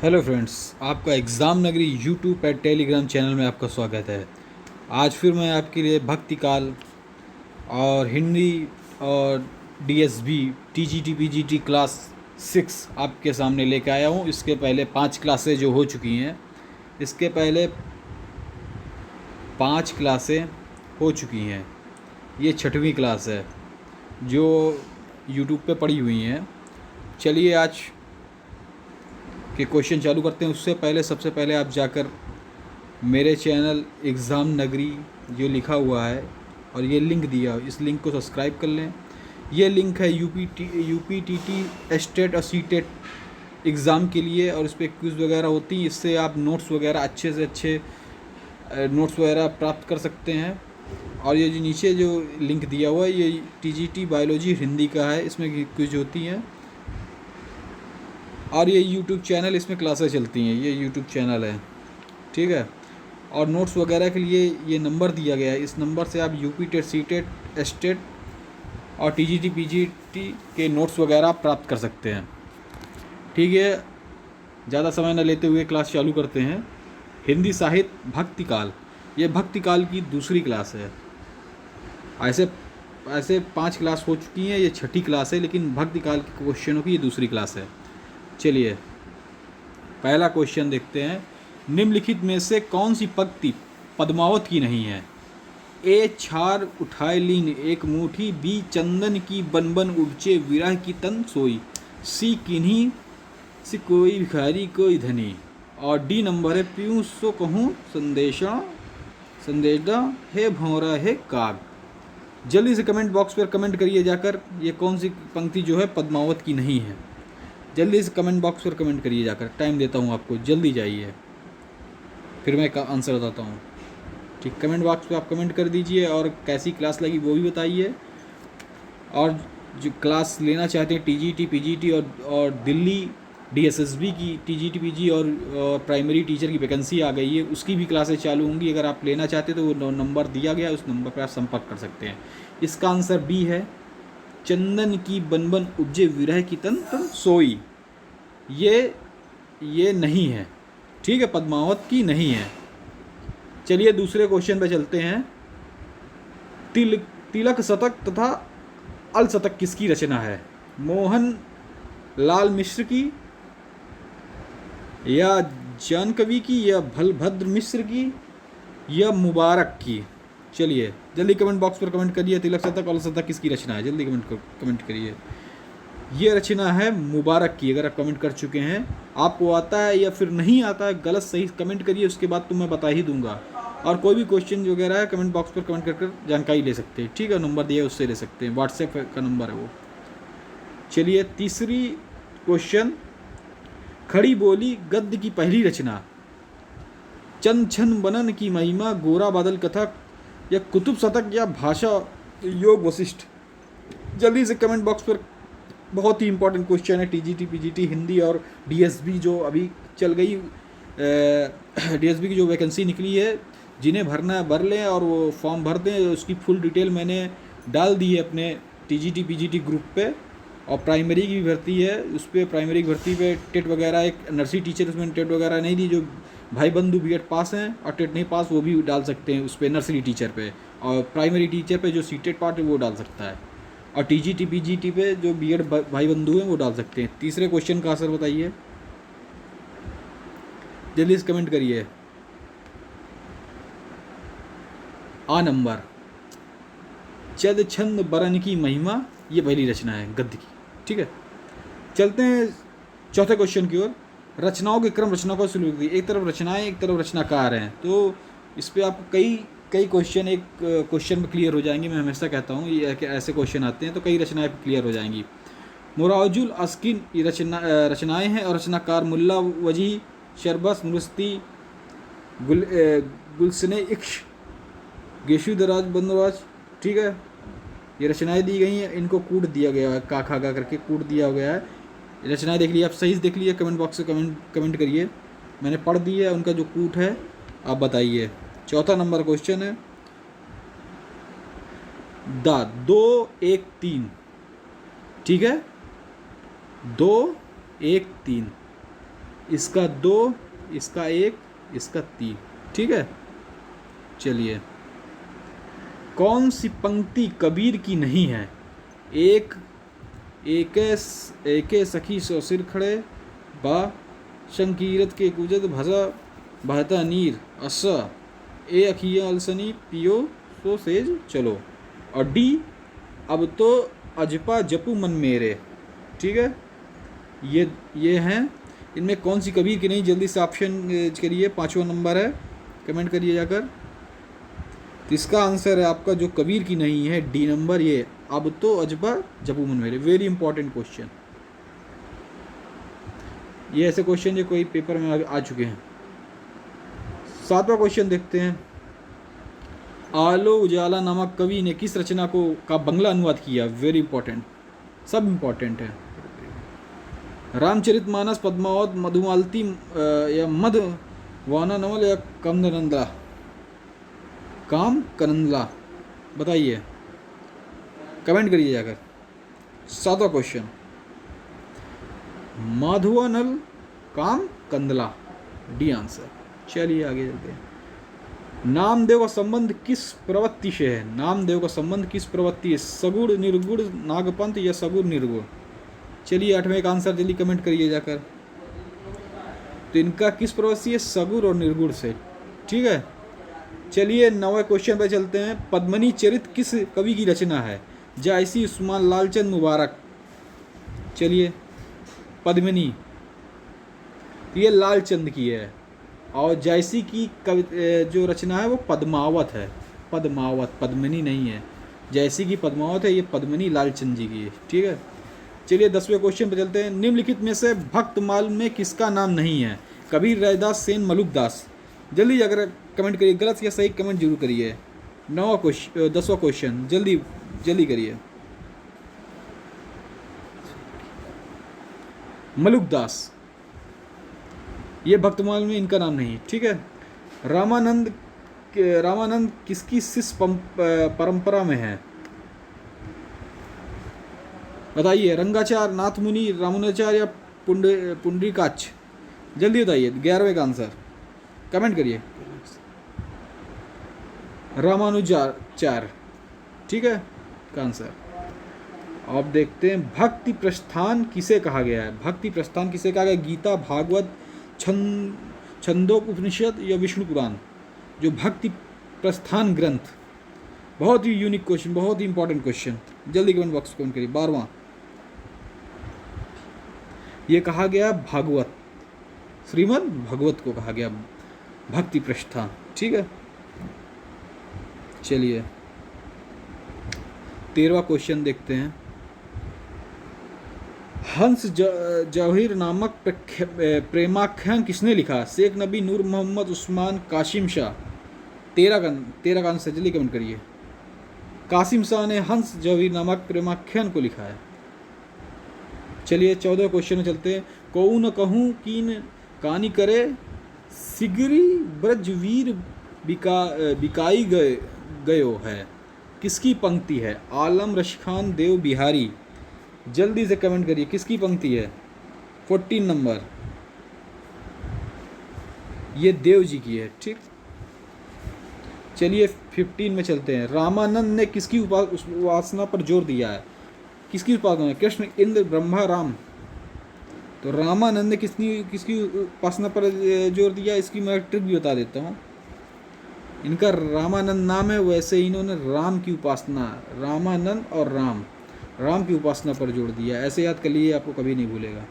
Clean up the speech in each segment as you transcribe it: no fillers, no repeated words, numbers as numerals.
Hello friends, आपका exam नगरी YouTube और टेलीग्राम चैनल में आपका स्वागत है। आज फिर मैं आपके लिए भक्ति काल और हिंदी और डीएसबी टीजीटी पीजीटी क्लास 6 आपके सामने लेके आया हूँ। इसके पहले 5 क्लासें जो हो चुकी हैं, इसके पहले 5 क्लासें हो चुकी हैं। ये 6वीं क्लास है जो यूट्यूब पे पड़ी हुई हैं। चलिए आज के क्वेश्चन चालू करते हैं। उससे पहले सबसे पहले आप जाकर मेरे चैनल एग्ज़ाम नगरी जो लिखा हुआ है और ये लिंक दिया, इस लिंक को सब्सक्राइब कर लें। ये लिंक है यूपीटीटी स्टेट और सीटेट एग्ज़ाम के लिए, और इस पर क्विज़ वगैरह होती हैं। इससे आप नोट्स वगैरह अच्छे से अच्छे नोट्स वगैरह प्राप्त कर सकते हैं। और ये जो नीचे जो लिंक दिया हुआ है, ये टीजीटी बायोलॉजी हिंदी का है, इसमें क्विज होती हैं। और ये यूट्यूब चैनल, इसमें क्लासेस चलती हैं, ये यूट्यूब चैनल है, ठीक है। और नोट्स वगैरह के लिए ये नंबर दिया गया है, इस नंबर से आप UP TET C TET STET और टीजीटी पीजीटी के नोट्स वगैरह प्राप्त कर सकते हैं, ठीक है। ज़्यादा समय न लेते हुए क्लास चालू करते हैं। हिंदी साहित्य भक्ति काल, ये भक्ति काल की दूसरी क्लास है। ऐसे ऐसे 5 क्लास हो चुकी हैं, ये 6ठी क्लास है, लेकिन भक्ति काल के क्वेश्चनों की ये दूसरी क्लास है। चलिए पहला क्वेश्चन देखते हैं। निम्नलिखित में से कौन सी पंक्ति पद्मावत की नहीं है? ए छार उठाए लीन एक मुट्ठी, बी चंदन की बन बन उपजे विरह की तन सोई, सी किन्हीं से कोई भिखारी कोई धनी, और डी नंबर है पीयूँ सो कहूँ संदेशा है भौरा है काग। जल्दी से कमेंट बॉक्स पर कमेंट करिए जाकर, ये कौन सी पंक्ति जो है पद्मावत की नहीं है। जल्दी से कमेंट बॉक्स पर कमेंट करिए जाकर, टाइम देता हूँ आपको, जल्दी जाइए, फिर मैं आंसर बताता हूँ, ठीक। कमेंट बॉक्स पे आप कमेंट कर दीजिए और कैसी क्लास लगी वो भी बताइए। और जो क्लास लेना चाहते हैं टीजीटी पीजीटी और दिल्ली डीएसएसबी की टीजीटी पीजी और प्राइमरी टीचर की वैकेंसी आ गई है, उसकी भी क्लासेस चालू होंगी। अगर आप लेना चाहते हैं तो वो नंबर दिया गया है, उस नंबर पर आप संपर्क कर सकते हैं। इसका आंसर बी है, चंदन की बन बन उपजे विरह की तन तन सोई। ये नहीं है, ठीक है, पद्मावत की नहीं है। चलिए दूसरे क्वेश्चन पे चलते हैं। तिलक शतक तथा अल शतक किसकी रचना है? मोहन लाल मिश्र की, या जानकवि की, या भलभद्र मिश्र की, या मुबारक की? चलिए जल्दी कमेंट बॉक्स पर कमेंट करिए, तिलक शतक अल शतक किसकी रचना है? जल्दी कमेंट करिए। ये रचना है मुबारक की। अगर आप कमेंट कर चुके हैं, आपको आता है या फिर नहीं आता है, गलत सही कमेंट करिए, उसके बाद तो मैं बता ही दूंगा। और कोई भी क्वेश्चन वगैरह है कमेंट बॉक्स पर कमेंट कर जानकारी ले सकते हैं, ठीक है। नंबर दिया उससे ले सकते हैं, व्हाट्सएप का नंबर है वो। चलिए तीसरी क्वेश्चन। खड़ी बोली गद्य की पहली रचना, चंद छन बनन की महिमा, गोरा बादल कथक, या कुतुब शतक, या भाषा योग वशिष्ठ? जल्दी से कमेंट बॉक्स पर, बहुत ही इंपॉर्टेंट क्वेश्चन है। टीजीटी पीजीटी हिंदी और डीएसबी जो अभी चल गई, डीएसबी की जो वैकेंसी निकली है, जिन्हें भरना है भर लें और वो फॉर्म भर दें। उसकी फुल डिटेल मैंने डाल दी है अपने टीजीटी पीजीटी ग्रुप पे। और प्राइमरी की भी भर्ती है, उस पर प्राइमरी की भर्ती पे टेट वगैरह, एक नर्सरी टीचर उसमें टेट वगैरह नहीं दी। जो भाई बंधु बीएड पास हैं और टेट नहीं पास, वो भी डाल सकते हैं उस पर, नर्सरी टीचर पे। और प्राइमरी टीचर पे जो सीटेट पार्ट है वो डाल सकता है। और टीजीटी पीजीटी पे जो बीएड भाई बंधु हैं वो डाल सकते हैं। तीसरे क्वेश्चन का आंसर बताइए, जल्दी से कमेंट करिए। आ नंबर, चद छंद बरन की महिमा, ये पहली रचना है गद्य की, ठीक है। चलते हैं चौथे क्वेश्चन की ओर। रचनाओं के क्रम, रचनाओं का सुलभ, एक तरफ रचनाएं एक तरफ रचनाकार हैं, तो इस पर आपको कई क्वेश्चन एक क्वेश्चन में क्लियर हो जाएंगे। मैं हमेशा कहता हूँ ये ऐसे क्वेश्चन आते हैं तो कई रचनाएं क्लियर हो जाएंगी। मोराजुल अस्किन रचनाएं हैं, और रचनाकार मुल्ला वजी, शरबस नुस्ती, गुलशन इक्श, गेशुदराज बंदराज, ठीक है। ये रचनाएं दी गई हैं, इनको कूट दिया गया है, का खा गा करके कूट दिया गया है। रचनाएं देख लीजिए, आप सही से देख लीजिए, कमेंट बॉक्स से कमेंट करिए। मैंने पढ़ दी है, उनका जो कूट है आप बताइए। चौथा नंबर क्वेश्चन है, द 2 1 3, ठीक है, 2 1 3, इसका 2, इसका 1, इसका 3। ठीक है, चलिए। कौन सी पंक्ति कबीर की नहीं है? एक एके सखी सो सिर खड़े, बा शंकीरत के कुजत भसा बहता नीर, अस ए अखिया अलसनी पियो सो सेज चलो, और डी अब तो अजपा जपू मन मेरे। ठीक है, ये हैं। इनमें कौन सी कबीर की नहीं? जल्दी से ऑप्शन करिए, 5वां नंबर है, कमेंट करिए जाकर। तो इसका आंसर है आपका जो कबीर की नहीं है, डी नंबर, ये अब तो अजबा जपू मन मेरे। Very important question. ये ऐसे क्वेश्चन जो कोई पेपर में आ चुके हैं। 7वां क्वेश्चन देखते हैं। आलो उजाला नामक कवि ने किस रचना का बंगला अनुवाद किया? वेरी इंपॉर्टेंट, सब इंपॉर्टेंट है। रामचरितमानस, पद्मावत, मधुमालती या मधवाना नवल या काम कनंदला, बताइए, कमेंट करिए जाकर। 7वां क्वेश्चन, माधवानल, काम कंदला, डी आंसर। चलिए आगे चलते हैं। नामदेव का संबंध किस प्रवृत्ति से है? नामदेव का संबंध किस प्रवृत्ति है? सगुण, निर्गुण, नागपंथ या सगुण निर्गुण? चलिए 8वें का आंसर जल्दी कमेंट करिए जाकर। तो इनका किस प्रवृत्ति है? सगुण और निर्गुण से। ठीक है, चलिए 9वें क्वेश्चन पर चलते हैं। पद्मनी चरित किस कवि की रचना है? जायसी, उस्मान, लालचंद, मुबारक। चलिए, पद्मिनी ये लालचंद की है, और जायसी की कवि जो रचना है वो पद्मावत है। पद्मावत, पद्मिनी नहीं है। जायसी की पद्मावत है, ये पद्मिनी लालचंद जी की है। ठीक है, चलिए 10वें क्वेश्चन पर चलते हैं। निम्नलिखित में से भक्तमाल में किसका नाम नहीं है? कबीर, रैदास, सेन, मलुकदास। जल्दी अगर कमेंट करिए, गलत या सही कमेंट जरूर करिए। 10वां क्वेश्चन जल्दी जल्दी करिए। मलुकदास, ये भक्तमाल में इनका नाम नहीं। ठीक है, रामानंद किसकी शिष्य परंपरा में है? बताइए, रंगाचार्य, नाथमुनि, रामानुजाचार्य या पुंडरीकाक्ष? जल्दी बताइए, 11वें का आंसर कमेंट करिए। रामानुजाचार्य, ठीक है का आंसर। अब देखते हैं भक्ति प्रस्थान किसे कहा गया है? भक्ति प्रस्थान किसे कहा गया? गीता, भागवत, छंदोपनिषद या विष्णु पुराण? जो भक्ति प्रस्थान ग्रंथ, बहुत ही यूनिक क्वेश्चन, बहुत ही इंपॉर्टेंट क्वेश्चन। जल्दी कमेंट बॉक्स कमेंट करिए। 12वां, ये कहा गया भागवत, श्रीमद् भागवत को कहा गया भक्ति प्रस्थान। ठीक है, चलिए 13वां क्वेश्चन देखते हैं। हंस जवाहिर नामक प्रेमाख्यान किसने लिखा? शेख नबी, नूर मोहम्मद, उस्मान, कासिम शाह? 13 का आंसर जल्दी कमेंट करिए। कासिम शाह ने हंस जवाहिर नामक प्रेमाख्यान को लिखा है। चलिए 14वें क्वेश्चन में चलते हैं। कहूँ न कहूँ कीन कहानी करे, सिगरी ब्रजवीर बिकाई गयो है, किसकी पंक्ति है? आलम रशिखान, देव बिहारी? जल्दी से कमेंट करिए, किसकी पंक्ति है? 14 नंबर, ये देव जी की है। ठीक, चलिए 15 में चलते हैं। रामानंद ने किसकी उपासना पर जोर दिया है? किसकी उपासना? कृष्ण, इंद्र, ब्रह्मा, राम? तो रामानंद ने किसकी उपासना पर जोर दिया? इसकी मैं ट्रिक भी बता देता हूँ। इनका रामानंद नाम है, वैसे इन्होंने राम की उपासना, रामानंद और राम की उपासना पर जोड़ दिया। ऐसे याद कर लिए, आपको कभी नहीं भूलेगा।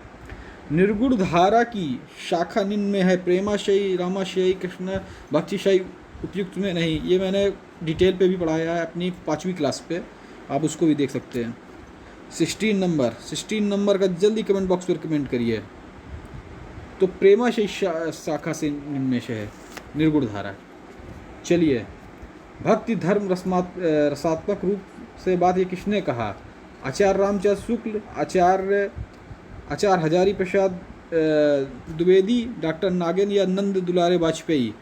निर्गुण धारा की शाखा निम्न में है? प्रेमाशयी, रामाशयी, कृष्ण भक्तिशयी, उपयुक्त में नहीं? ये मैंने डिटेल पे भी पढ़ाया है अपनी 5वीं क्लास पे, आप उसको भी देख सकते हैं। 16 नंबर का जल्दी कमेंट बॉक्स पर कमेंट करिए। तो प्रेमाशयी शाखा से निम्न से है निर्गुण धारा। चलिए, भक्ति धर्म रसात्मक रूप से बात ये किसने कहा? आचार्य रामचंद्र शुक्ल, आचार्य हजारी प्रसाद द्विवेदी, डॉक्टर नागेंद्र या नंद दुलारे वाजपेयी?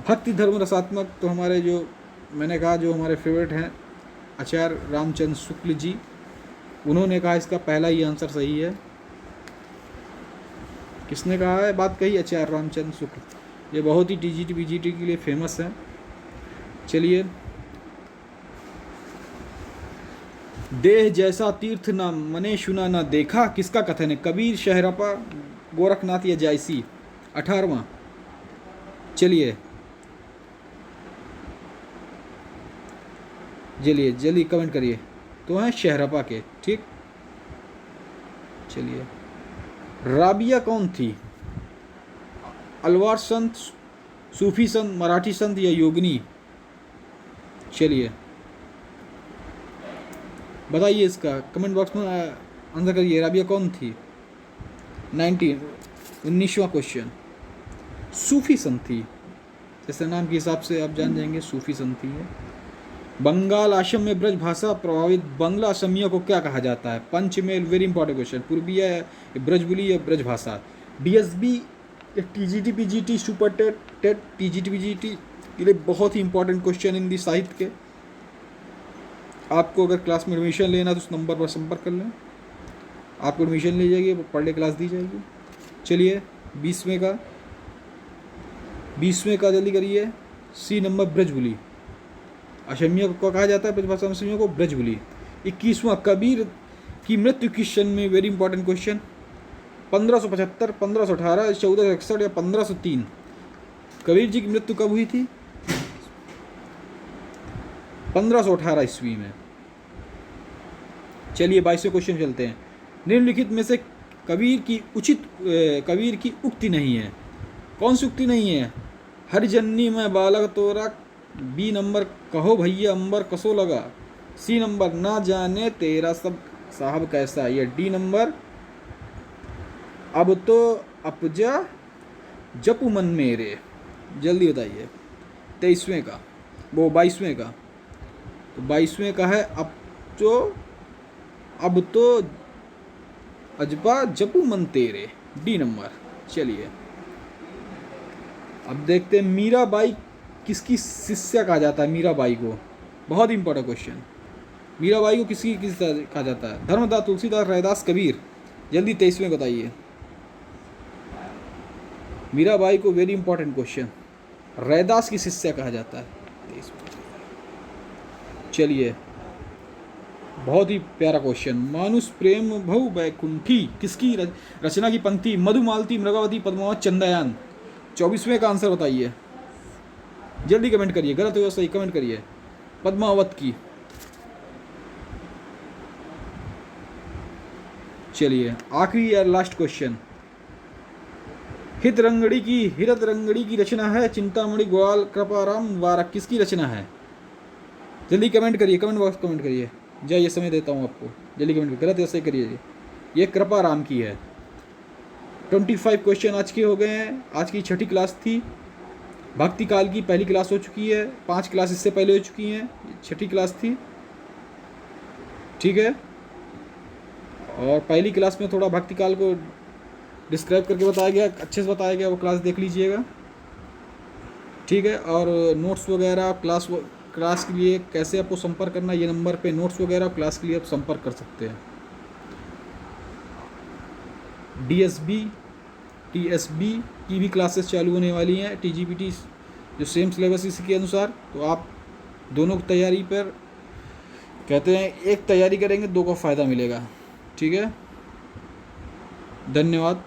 भक्ति धर्म रसात्मक तो हमारे जो मैंने कहा जो हमारे फेवरेट हैं आचार्य रामचंद्र शुक्ल जी, उन्होंने कहा। इसका पहला ही आंसर सही है। किसने कहा है बात कही? आचार्य रामचंद्र शुक्ल। ये बहुत ही टीजीटी बीजीटी के लिए फेमस है। चलिए, देह जैसा तीर्थ न मने सुना न देखा, किसका कथन है? कबीर, शहरपा, गोरखनाथ या जायसी? 18वां। चलिए चलिए जल्दी कमेंट करिए। तो हैं शहरपा के, ठीक। चलिए, राबिया कौन थी? अलवार संत, सूफी संत, मराठी संत या योगिनी? चलिए बताइए, इसका कमेंट बॉक्स में आंसर करिए। राबिया कौन थी? 19वां क्वेश्चन। सूफी संत थी, जैसे नाम के हिसाब से आप जान जाएंगे, सूफी संत थी है। बंगाल असम में ब्रज भाषा प्रभावित बांग्ला असमिया को क्या कहा जाता है? पंचमेल, वेरी इंपॉर्टेंट क्वेश्चन। पूर्वीय या ब्रजबुली या ब्रज भाषा? डीएसबी या TGT PGT, super TET, TET, TGT PGT के लिए बहुत ही इंपॉर्टेंट क्वेश्चन हिंदी साहित्य के। आपको अगर क्लास में एडमिशन लेना तो उस नंबर पर संपर्क कर लें, आपको एडमिशन ली जाएगी, पर डे क्लास दी जाएगी। चलिए 20वें का जल्दी करिए। सी नंबर, ब्रजबुली। असमिया को कहा जाता है ब्रज भाषा में असमिया को ब्रजबुली। 21वां, कबीर की मृत्यु किस सन में? Very important question. 1575, 1518, 1461 या 1503? कबीर जी की मृत्यु कब हुई थी? 1518 ईस्वी में। चलिए 22वें क्वेश्चन चलते हैं। निम्नलिखित में से कबीर की उक्ति नहीं है। कौन सी उक्ति नहीं है? हरिजन्नी में बालक तोरा। बी नंबर, कहो भैया अंबर कसो लगा। सी नंबर, ना जाने तेरा सब साहब कैसा। या डी नंबर, अब तो अपजा जपू मन मेरे। जल्दी बताइए। 23वें का, वो 22वें का। तो 22वें का है अब तो अजबा जपू मन तेरे, डी नंबर। चलिए अब देखते हैं, मीराबाई किसकी शिष्या कहा जाता है? मीराबाई को, बहुत इंपॉर्टेंट क्वेश्चन। मीराबाई को किस कहा जाता है? धर्मदास, तुलसीदास, रैदास, कबीर? जल्दी 23वें बताइए। मीराबाई को, वेरी इंपॉर्टेंट क्वेश्चन, रैदास की शिष्या कहा जाता है। 23वें। चलिए बहुत ही प्यारा क्वेश्चन। मानुष प्रेम भव बैकुंठी किसकी रचना की पंक्ति? मधुमालती, मृगावती, पद्मावत, चंद्रयान? 24वें का आंसर बताइए, जल्दी कमेंट करिए। गलत हो या सही कमेंट करिए। पद्मावत की। चलिए आखिरी या लास्ट क्वेश्चन। हित रंगड़ी की रचना है चिंतामणि, ग्वाल, कृपाराम, वारक? किसकी रचना है? जल्दी कमेंट करिए, कमेंट बॉक्स कमेंट करिए। ये समय देता हूँ आपको, जल्दी कमेंट करिए। गलत ऐसे करिए। ये कृपाराम की है। 25 क्वेश्चन आज के हो गए हैं। आज की 6ठी क्लास थी। भक्ति काल की पहली क्लास हो चुकी है, 5 क्लास इससे पहले हो चुकी हैं, 6ठी क्लास थी, ठीक है। और पहली क्लास में थोड़ा भक्ति काल को डिस्क्राइब करके बताया गया, अच्छे से बताया गया, वो क्लास देख लीजिएगा, ठीक है। और नोट्स वगैरह क्लास के लिए कैसे आपको संपर्क करना, ये नंबर पे नोट्स वगैरह क्लास के लिए आप संपर्क कर सकते हैं। डीएसबी टीएसबी की भी क्लासेस चालू होने वाली हैं, टीजीपीटी जो सेम सिलेबस इसके अनुसार। तो आप दोनों की तैयारी पर, कहते हैं एक तैयारी करेंगे 2 का फ़ायदा मिलेगा, ठीक है। धन्यवाद।